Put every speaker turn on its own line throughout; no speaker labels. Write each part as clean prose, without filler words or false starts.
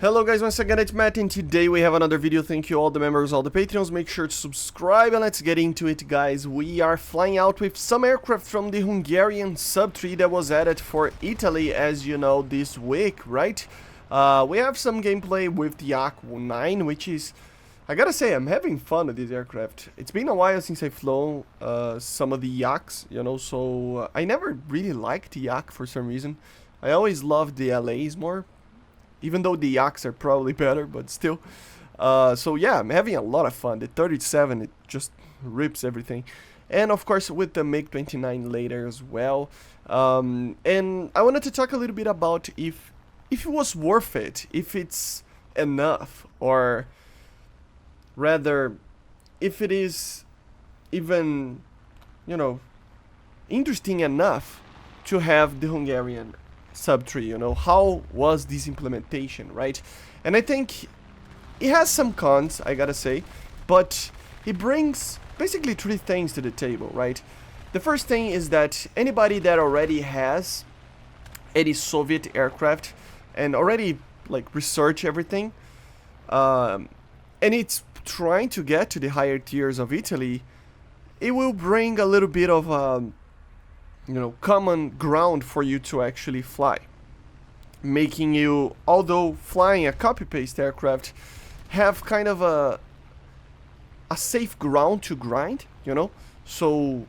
Hello guys, once again it's Matt, and today we have another video. Thank you all the members, all the Patreons. Make sure to subscribe and let's get into it, guys. We are flying out with some aircraft from the Hungarian subtree that was added for Italy, as you know, this week, right? We have some gameplay with the Ajude 9, which is, I gotta say, I'm having fun with this aircraft. It's been a while since I've flown some of the Yaks, you know, so I never really liked the Yak for some reason. I always loved the LAs more. Even though the Yaks are probably better, but still. So yeah, I'm having a lot of fun. The 37, it just rips everything. And of course with the MiG-29 later as well. And I wanted to talk a little bit about if it was worth it, if it's enough, or rather, if it is even, you know, interesting enough to have the Hungarian subtree, you know, how was this implementation, right? And I think it has some cons, I gotta say, but it brings basically three things to the table, right? The first thing is that anybody that already has any Soviet aircraft and already like research everything, and it's trying to get to the higher tiers of Italy, it will bring a little bit of you know, common ground for you to actually fly, making you, although flying a copy-paste aircraft, have kind of a safe ground to grind, you know. So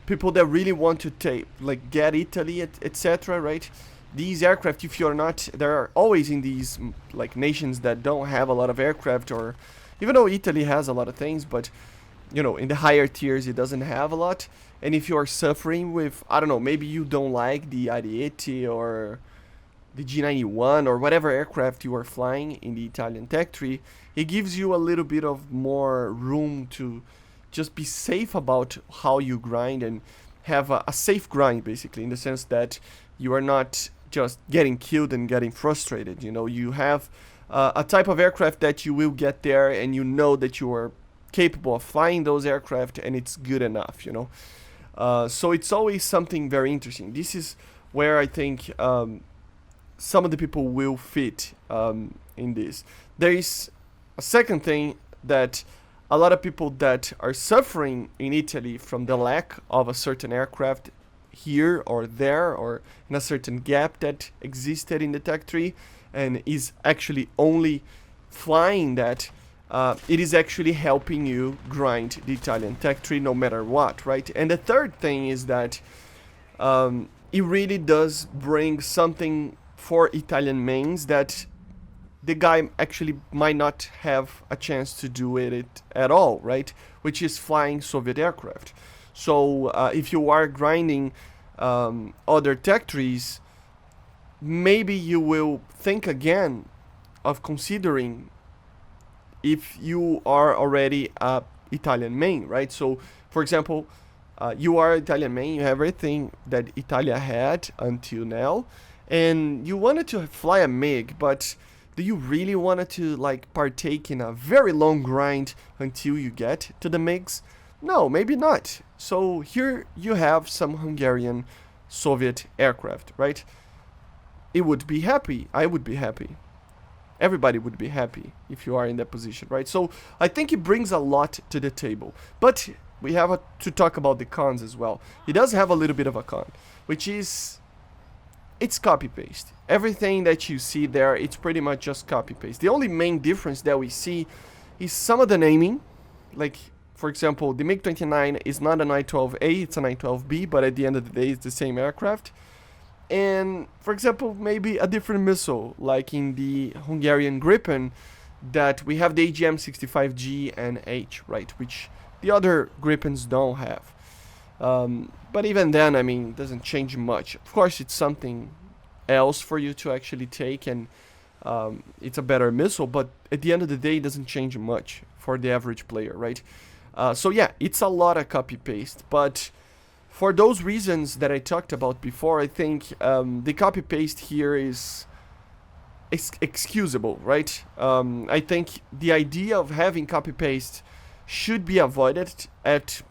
people that really want to take, like, get Italy, etc., right? These aircraft, if you're not, they're always in these like nations that don't have a lot of aircraft, or even though Italy has a lot of things, but you know, in the higher tiers it doesn't have a lot. And if you are suffering with, I don't know, maybe you don't like the Ariete or the G91 or whatever aircraft you are flying in the Italian tech tree, it gives you a little bit of more room to just be safe about how you grind and have a safe grind, basically, in the sense that you are not just getting killed and getting frustrated. You know, you have a type of aircraft that you will get there and you know that you are capable of flying those aircraft and it's good enough, you know. So it's always something very interesting. This is where I think some of the people will fit in this. There is a second thing that a lot of people that are suffering in Italy from the lack of a certain aircraft here or there, or in a certain gap that existed in the tech tree and is actually only flying that, it is actually helping you grind the Italian tech tree no matter what, right? And the third thing is that it really does bring something for Italian mains that the guy actually might not have a chance to do it at all, right? Which is flying Soviet aircraft. So if you are grinding other tech trees, maybe you will think again of considering if you are already a Italian main, right? So, for example, you are Italian main, you have everything that Italia had until now, and you wanted to fly a MiG, but do you really wanted to like partake in a very long grind until you get to the MiGs? No, maybe not. So here you have some Hungarian Soviet aircraft, right? It would be happy, I would be happy. Everybody would be happy if you are in that position, right? So I think it brings a lot to the table. But we have to talk about the cons as well. It does have a little bit of a con, which is it's copy-paste. Everything that you see there, it's pretty much just copy-paste. The only main difference that we see is some of the naming. Like, for example, the MiG-29 is not a 912A, it's a 912B, but at the end of the day, it's the same aircraft. And, for example, maybe a different missile, like in the Hungarian Gripen, that we have the AGM-65G and H, right, which the other Gripens don't have. But even then, I mean, it doesn't change much. Of course, it's something else for you to actually take, and it's a better missile, but at the end of the day, it doesn't change much for the average player, right? So yeah, it's a lot of copy-paste, but for those reasons that I talked about before, I think the copy-paste here is excusable, right? I think the idea of having copy-paste should be avoided at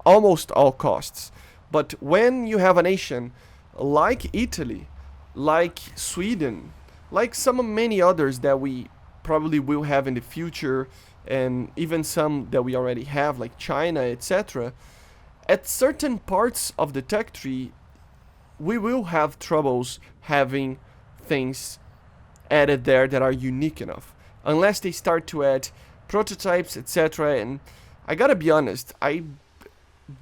almost all costs. But when you have a nation like Italy, like Sweden, like many others that we probably will have in the future, and even some that we already have, like China, etc., at certain parts of the tech tree, we will have troubles having things added there that are unique enough, unless they start to add prototypes, etc. And I gotta be honest, I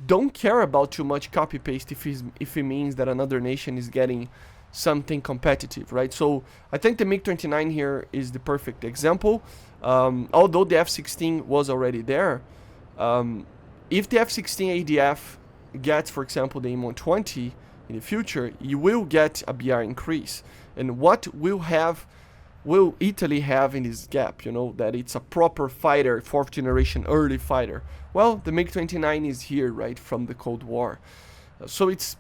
don't care about too much copy paste if it means that another nation is getting something competitive, right? So I think the MiG-29 here is the perfect example. Although the F-16 was already there, if the F-16 ADF gets, for example, the M120 in the future, you will get a BR increase. And what will Italy have in this gap, you know, that it's a proper fighter, 4th generation early fighter? Well, the MiG-29 is here, right, from the Cold War. So it's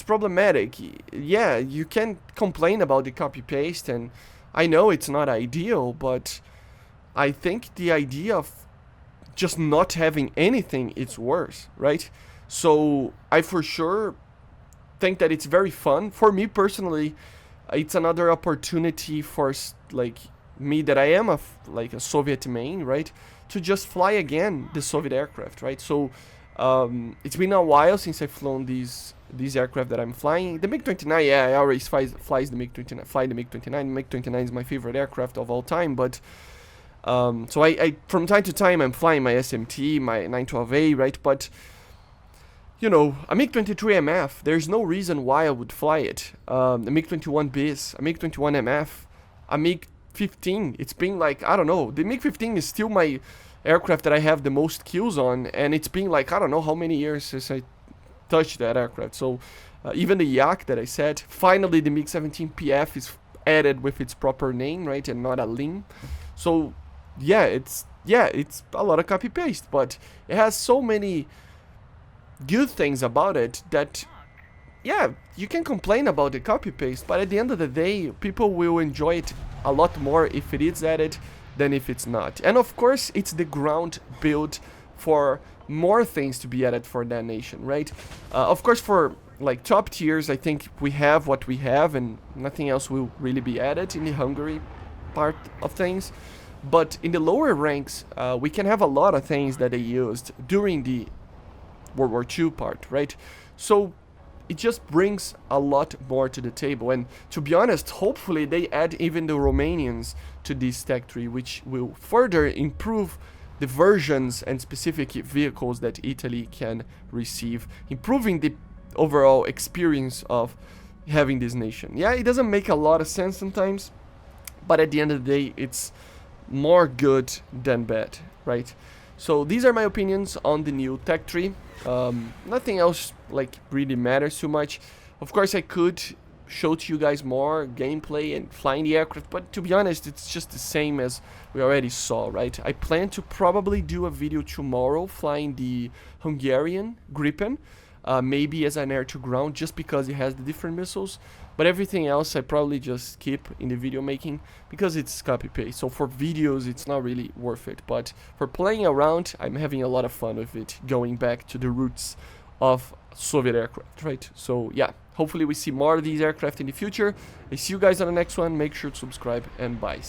problematic. Yeah, you can complain about the copy-paste, and I know it's not ideal, but I think the idea of just not having anything is worse, right? So I for sure think that it's very fun. For me personally, it's another opportunity for like me, that I am like a Soviet main, right, to just fly again the Soviet aircraft, right? So it's been a while since I've flown these aircraft that I'm flying. The MiG-29, yeah, I always flies the MiG-29. The MiG-29. MiG-29 is my favorite aircraft of all time. But so I from time to time I'm flying my SMT, my 912A, right? But you know, a MiG-23 MF, there's no reason why I would fly it. A MiG-21 BIS, a MiG-21 MF, a MiG-15. It's been like, I don't know, the MiG-15 is still my aircraft that I have the most kills on, and it's been like, I don't know how many years since I touched that aircraft. So even the Yak that I said, finally the MiG-17 PF is added with its proper name, right, and not a LIM. So yeah, it's a lot of copy paste, but it has so many good things about it that, yeah, you can complain about the copy paste, but at the end of the day, people will enjoy it a lot more if it is added than if it's not. And of course, it's the ground build for more things to be added for that nation, right? Of course, for like top tiers, I think we have what we have, and nothing else will really be added in the Hungary part of things. But in the lower ranks, we can have a lot of things that they used during the World War II part, right? So it just brings a lot more to the table. And to be honest, hopefully they add even the Romanians to this tech tree, which will further improve the versions and specific vehicles that Italy can receive, improving the overall experience of having this nation. Yeah, it doesn't make a lot of sense sometimes, but at the end of the day, it's more good than bad, right? So these are my opinions on the new tech tree. Nothing else like really matters too much. Of course, I could show to you guys more gameplay and flying the aircraft, but to be honest, it's just the same as we already saw, right? I plan to probably do a video tomorrow flying the Hungarian Gripen, maybe as an air-to-ground, just because it has the different missiles. But everything else I probably just keep in the video making, because it's copy-paste. So for videos, it's not really worth it. But for playing around, I'm having a lot of fun with it, going back to the roots of Soviet aircraft, right? So yeah, hopefully we see more of these aircraft in the future. I see you guys on the next one. Make sure to subscribe, and bye.